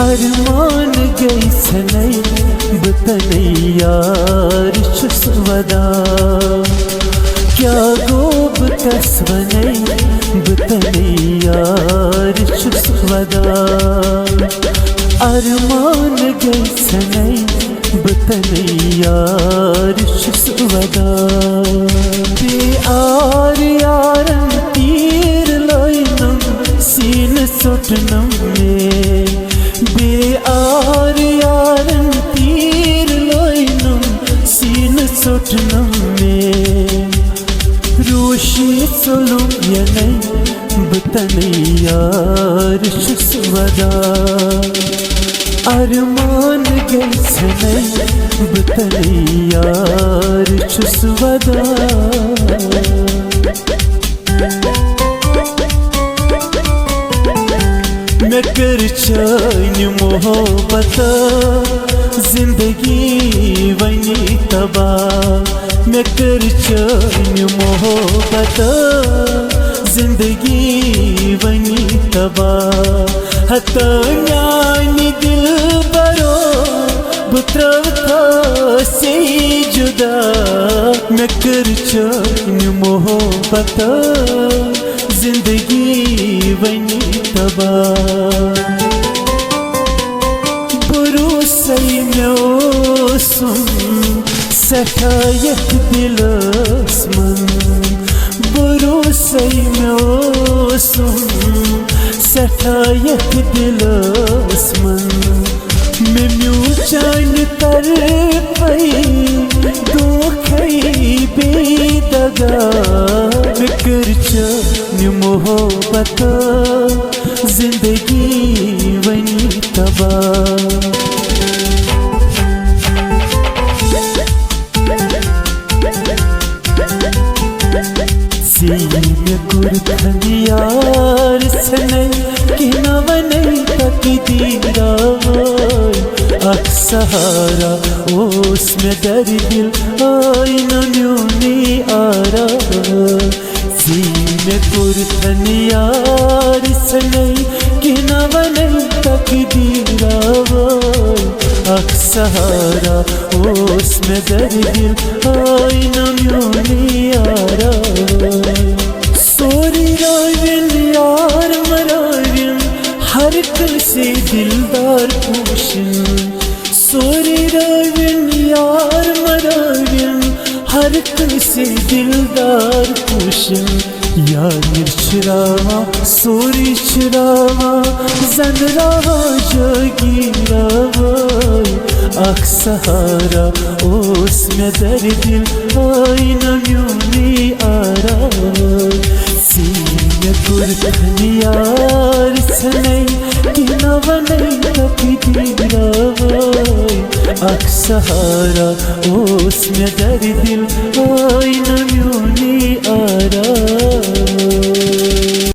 अरमान गई सनई बतनई यार छुस वदा क्या गोब तस्वनई बतनई यार छुस वदा अरमान गई सनई बतनई यार छुस वदा आर यारन तीर लोइनम सीन सुटनम में बेआर यारन तीर लोइनम सीन सुटनम में रूशी सुलुम यनई बतनई यार छुस वदा अरमान गई सनई बतनई यार छुस वदा मैं कर चाइन मोहब्बत जिंदगी वनी तबा मैं कर चाइन मोहब्बत जिंदगी वनी तबा हतानी दिल बरो बुत्रवता से जुदा मैं कर चाइन मोहब्बत जिंदगी वनी तबा भरोसई में सुन सखायत दिलस मन भरोसई में सुन सखायत दिलस मन मैं म्यू जान तर पई दुखई बेदगा मैं कर चाइन मोहब्बत जिंदगी वनी तबा सीने कुर्खन यार सनई कि नवनई तकदीरा अक्सहारा ओस में दर दिल आई न म्यूनी आरा सीने कुर्खन यार सनई कि नवनई तकदीरा अक्सहारा ओस में दर दिल आई न म्यूनी आरा सोरी राविन यार मराविन हर कल से दिलदार पूशन सोरी राविन यार मराविन हर कल से दिलदार पूशन यार मिर्चरावा सोरी चरावा जन रावा जोगीरावा अक्सहारा ओस में दर दिल आई न म्यूनी आरा सीने कुर्खन यार सनई कि नवनई तकदीरा अक्सहारा ओस में दर दिल आई न म्यूनी आरा